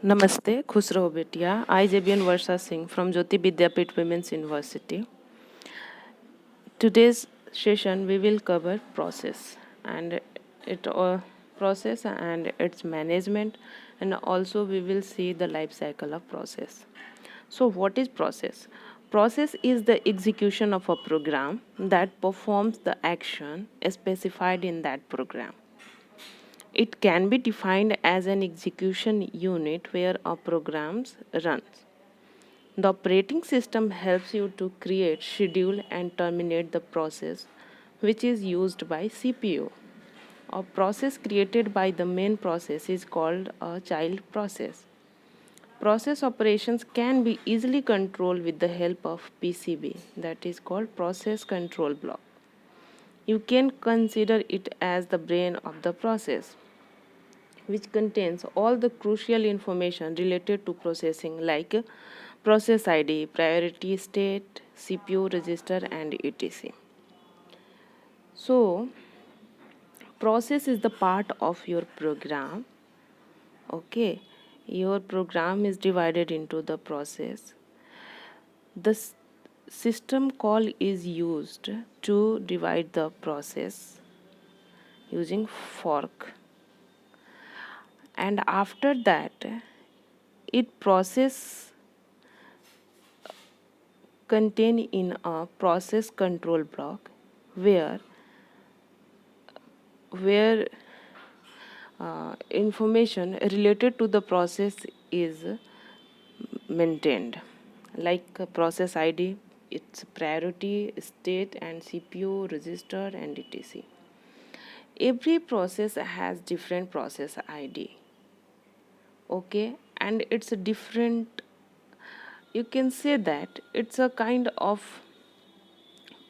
Namaste, खुश रहो बेटिया. I JBN Varsha Singh from Jyoti Vidyapeeth Women's University. Today's session we will cover process and it process and its management, and also we will see the life cycle of process. So what is process? Process is the execution of a program that performs the action specified in that program. It can be defined as an execution unit where a program runs. The operating system helps you to create, schedule, and terminate the process which is used by CPU. A process created by the main process is called a child process. Process operations can be easily controlled with the help of PCB, that is called process control block. You can consider it as the brain of the process, which contains all the crucial information related to processing like process ID, priority state, CPU register, and etc. So, process is the part of your program. Okay, your program is divided into the process. The system call is used to divide the process using fork, and after that it process contain in a process control block where where information related to the process is maintained, like process ID, its priority state, and CPU register, and etc. Every process has different process ID. Okay, and it's a different, you can say that it's a kind of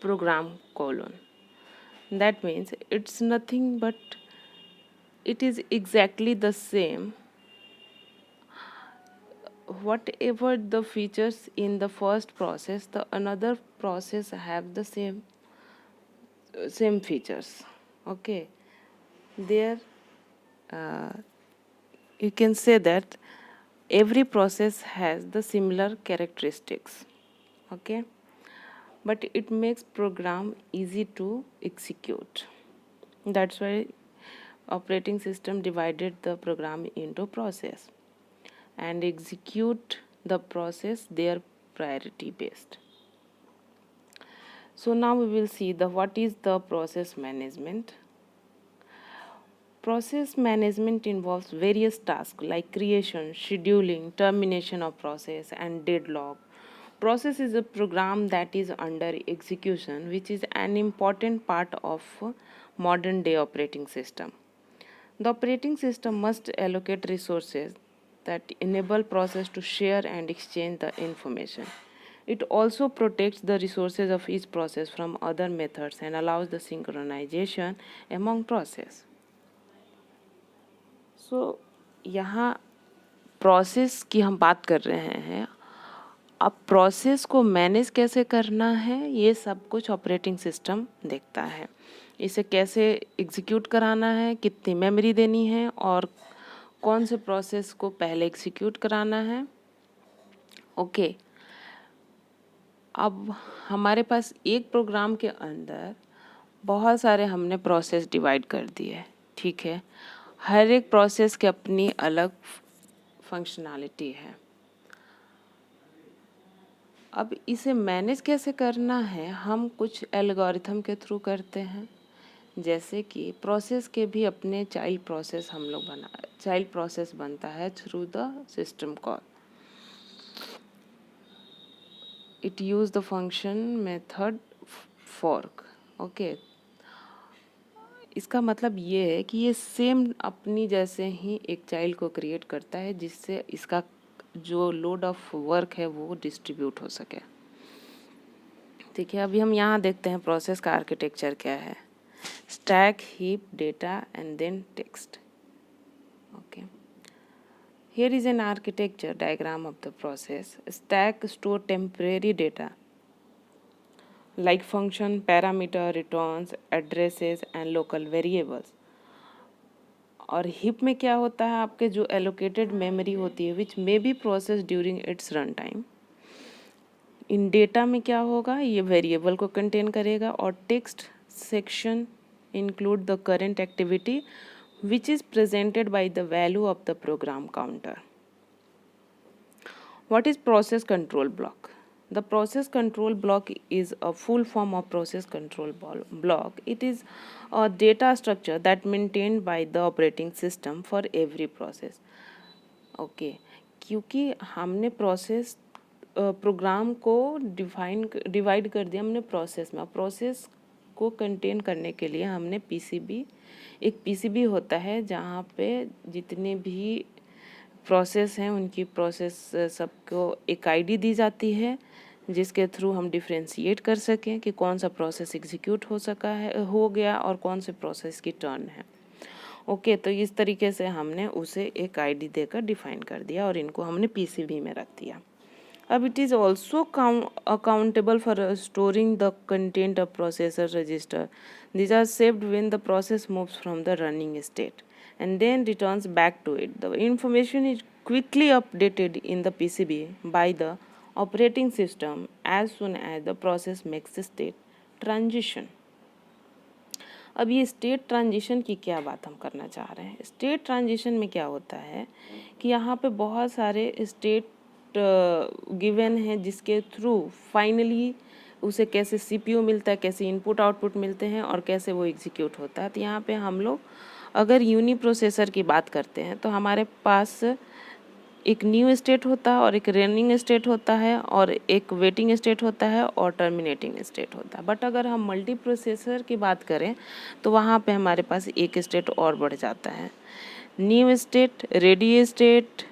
program colon. That means it's nothing but it is exactly the same whatever the features in the first process, the another process have the same features. Okay, there uh, you can say that every process has the similar characteristics. Okay, but it makes program easy to execute. That's why operating system divided the program into process and execute the process their priority based. So now we will see the what is the process management. Process management involves various tasks like creation, scheduling, termination of process, and deadlock. Process is a program that is under execution, which is an important part of modern day operating system. The operating system must allocate resources that enable process to share and exchange the information. It also protects the resources of each process from other methods and allows the synchronization among process. So यहाँ process की हम बात कर रहे हैं. अब process को manage कैसे करना है ये सब कुछ ऑपरेटिंग सिस्टम देखता है. इसे कैसे एग्जीक्यूट कराना है, कितनी मेमोरी देनी है और कौन से प्रोसेस को पहले एग्जीक्यूट कराना है. ओके, अब हमारे पास एक प्रोग्राम के अंदर बहुत सारे हमने प्रोसेस डिवाइड कर दिए. ठीक है, हर एक प्रोसेस की अपनी अलग फंक्शनैलिटी है. अब इसे मैनेज कैसे करना है हम कुछ एल्गोरिथम के थ्रू करते हैं. जैसे कि प्रोसेस के भी अपने चाइल्ड प्रोसेस बनता है through the system call. It use the function method fork. Okay, इसका मतलब ये है कि ये सेम अपनी जैसे ही एक चाइल्ड को क्रिएट करता है जिससे इसका जो लोड ऑफ वर्क है वो डिस्ट्रीब्यूट हो सके. ठीक है, अभी हम यहाँ देखते हैं प्रोसेस का आर्किटेक्चर क्या है. Stack, heap, data and then text. Okay, here is an architecture diagram of the process. Stack store temporary data like function, parameter, returns, addresses, and local variables. और हीप में क्या होता है, आपके जो एलोकेटेड मेमोरी होती है which may be process during its run time. इन डेटा में क्या होगा, ये वेरिएबल को कंटेन करेगा। और text section include the current activity which is presented by the value of the program counter. What is process control block? The process control block is a full form of process control block. It is a data structure that maintained by the operating system for every process. Okay, क्योंकि हमने process programme को divide कर दिया हमने process में। Process को contain करने के लिए हमने पीसीबी, एक पीसीबी होता है जहाँ पे जितने भी प्रोसेस हैं उनकी प्रोसेस सबको एक आईडी दी जाती है जिसके थ्रू हम डिफ्रेंशिएट कर सकें कि कौन सा प्रोसेस एग्जीक्यूट हो गया और कौन से प्रोसेस की टर्न है। ओके, तो इस तरीके से हमने उसे एक आईडी देकर डिफाइन कर दिया और इनको हमने पीसीबी में रख दिया। अब it is also accountable for storing the content of processor register. These are saved when the process moves from the running state and then returns back to it. The information is quickly updated in the PCB by the operating system as soon as the process makes a state transition. अब ये state transition की क्या बात हम करना चाह रहे हैं। स्टेट ट्रांजिशन में क्या होता है कि यहाँ पे बहुत सारे स्टेट गिवन हैं जिसके थ्रू फाइनली उसे कैसे सीपीयू मिलता है, कैसे इनपुट आउटपुट मिलते हैं और कैसे वो एग्जीक्यूट होता है। तो यहाँ पे हम लोग अगर यूनी प्रोसेसर की बात करते हैं तो हमारे पास एक न्यू स्टेट होता है और एक रनिंग स्टेट होता है और एक वेटिंग स्टेट होता है और टर्मिनेटिंग स्टेट होता है। बट अगर हम मल्टी प्रोसेसर की बात करें तो वहाँ पे हमारे पास एक स्टेट और बढ़ जाता है, new state, ready state,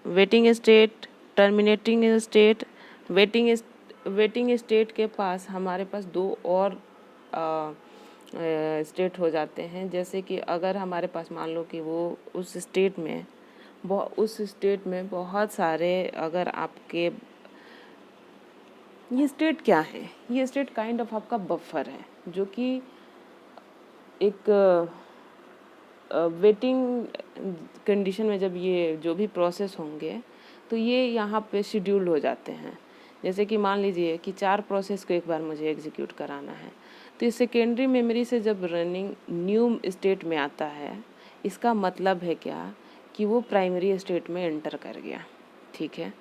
waiting state, terminating state. Waiting state के पास हमारे पास दो और स्टेट हो जाते हैं। जैसे कि अगर हमारे पास मान लो कि वो उस स्टेट में बहुत सारे अगर आपके, ये स्टेट क्या है, ये स्टेट काइंड ऑफ आपका बफर है जो कि एक वेटिंग कंडीशन में जब ये जो भी प्रोसेस होंगे तो ये यहाँ पे शेड्यूल्ड हो जाते हैं। जैसे कि मान लीजिए कि 4 प्रोसेस को एक बार मुझे एग्जीक्यूट कराना है तो इस सेकेंडरी मेमोरी से जब रनिंग न्यू स्टेट में आता है इसका मतलब है क्या कि वो प्राइमरी स्टेट में एंटर कर गया। ठीक है,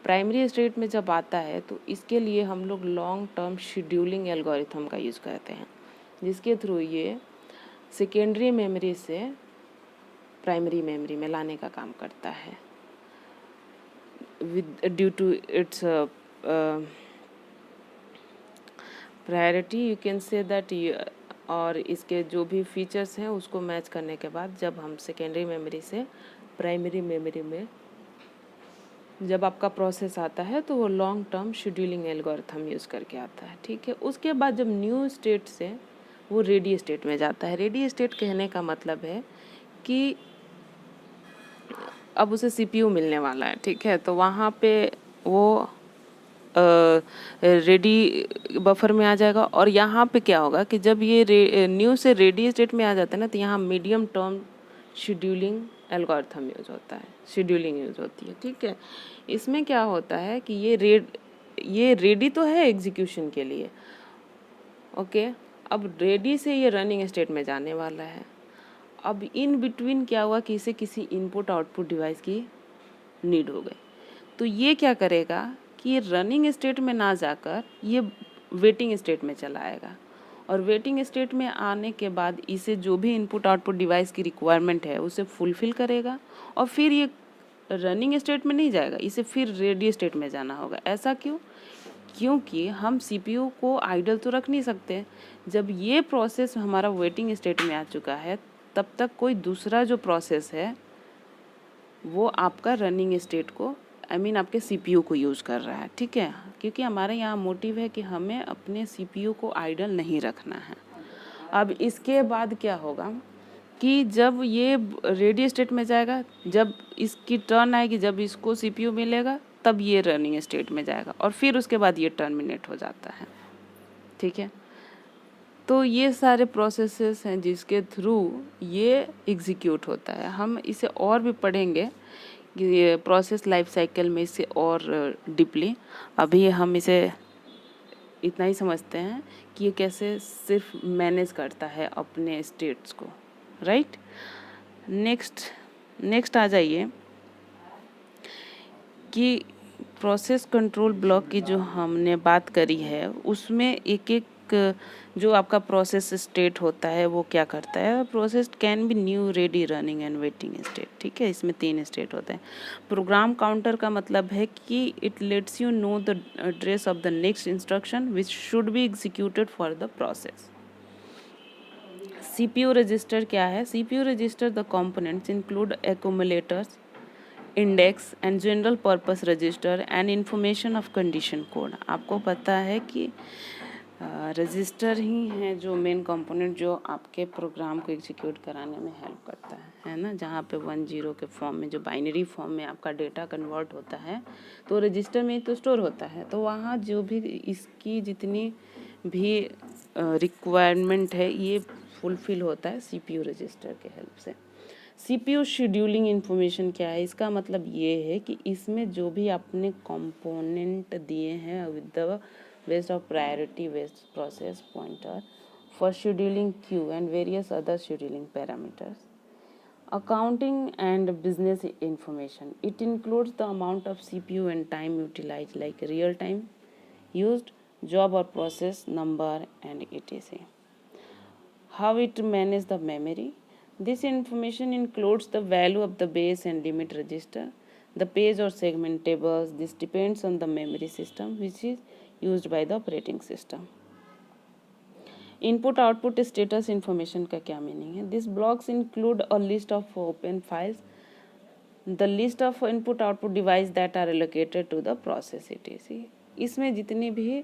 प्राइमरी स्टेट में जब आता है तो इसके लिए हम लोग लॉन्ग टर्म शेड्यूलिंग एल्गोरिथम का यूज़ करते हैं जिसके थ्रू ये सेकेंडरी मेमोरी से प्राइमरी मेमोरी में लाने का काम करता है due to its priority you can say that. और इसके जो भी फीचर्स हैं उसको मैच करने के बाद जब हम सेकेंडरी मेमोरी से प्राइमरी मेमोरी में जब आपका प्रोसेस आता है तो वो long term scheduling algorithm use करके आता है। ठीक है, उसके बाद जब न्यू स्टेट से वो रेडी स्टेट में जाता है। रेडी स्टेट कहने का मतलब है कि अब उसे सीपीयू मिलने वाला है। ठीक है, तो वहाँ पे वो रेडी बफर में आ जाएगा। और यहाँ पे क्या होगा कि जब ये न्यू से रेडी स्टेट में आ जाता है ना तो यहाँ medium term scheduling algorithm use होता है, शेड्यूलिंग यूज़ होती है। ठीक है, इसमें क्या होता है कि ये रेडी तो है एग्जीक्यूशन के लिए। ओके, अब रेडी से ये रनिंग स्टेट में जाने वाला है। अब इन बिटवीन क्या हुआ कि इसे किसी इनपुट आउटपुट डिवाइस की नीड हो गई, तो ये क्या करेगा कि ये रनिंग स्टेट में ना जाकर ये वेटिंग स्टेट में चला आएगा। और वेटिंग स्टेट में आने के बाद इसे जो भी इनपुट आउटपुट डिवाइस की रिक्वायरमेंट है उसे फुलफिल करेगा और फिर ये रनिंग स्टेट में नहीं जाएगा, इसे फिर रेडी स्टेट में जाना होगा। ऐसा क्यों? क्योंकि हम सीपीयू को आइडल तो रख नहीं सकते। जब ये प्रोसेस हमारा वेटिंग स्टेट में आ चुका है तब तक कोई दूसरा जो प्रोसेस है वो आपका रनिंग स्टेट को आपके सीपीयू को यूज़ कर रहा है। ठीक है, क्योंकि हमारे यहाँ मोटिव है कि हमें अपने सीपीयू को आइडल नहीं रखना है। अब इसके बाद क्या होगा कि जब ये रेडी स्टेट में जाएगा, जब इसकी टर्न आएगी, जब इसको सीपीयू मिलेगा तब ये रनिंग स्टेट में जाएगा और फिर उसके बाद ये टर्मिनेट हो जाता है। ठीक है, तो ये सारे प्रोसेसेस हैं जिसके थ्रू ये एग्जीक्यूट होता है। हम इसे और भी पढ़ेंगे कि ये प्रोसेस लाइफ साइकिल में इसे और डीपली। अभी हम इसे इतना ही समझते हैं कि ये कैसे सिर्फ मैनेज करता है अपने स्टेट्स को, राइट। नेक्स्ट आ जाइए कि प्रोसेस कंट्रोल ब्लॉक की जो हमने बात करी है उसमें एक एक जो आपका प्रोसेस स्टेट होता है वो क्या करता है। Process can be new, ready, running and waiting state. ठीक है, इसमें 3 स्टेट होते हैं। प्रोग्राम काउंटर का मतलब है कि it let's you know the address of the next instruction which should be executed for the process. CPU register क्या है? CPU register the components include एक्यूमुलेटर्स, index and general purpose register and information of condition code. आपको पता है कि register ही हैं जो main component जो आपके प्रोग्राम को एग्जीक्यूट कराने में हेल्प करता है ना। जहाँ पे 1-0 के फॉर्म में, जो बाइनरी फॉर्म में आपका डेटा कन्वर्ट होता है तो रजिस्टर में ही तो स्टोर होता है। तो वहाँ जो भी इसकी जितनी भी रिक्वायरमेंट है ये फुलफिल होता है सीपीयू रजिस्टर के हेल्प से। सीपीयू शेड्यूलिंग इन्फॉर्मेशन क्या है? इसका मतलब ये है कि इसमें जो भी आपने कंपोनेंट दिए हैं with the based of priority based process pointer for scheduling Q and various other scheduling parameters. Accounting and business information. It includes the amount of CPU and time utilized, like real time used, job or process number, and etc. How it manages the memory. This information includes the value of the base and limit register, the page or segment tables. This depends on the memory system which is used by the operating system. Input output status information का क्या meaning है? This blocks include a list of open files, the list of input output device that are allocated to the process etc. इसमें जितनी भी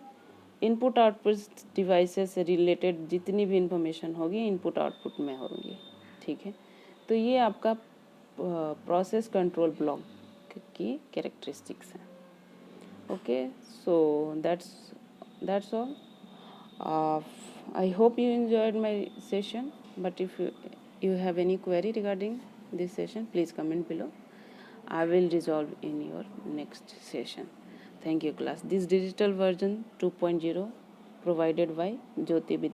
input output devices से related जितनी भी information होगी इनपुट आउटपुट में होंगी। ठीक है, तो ये आपका प्रोसेस कंट्रोल ब्लॉक की कैरेक्टरिस्टिक्स हैं। Okay, so that's all. I hope you enjoyed my session, but if you have any query regarding this session, please comment below. I will resolve in your next session. Thank you class. This digital version 2.0 provided by Jyoti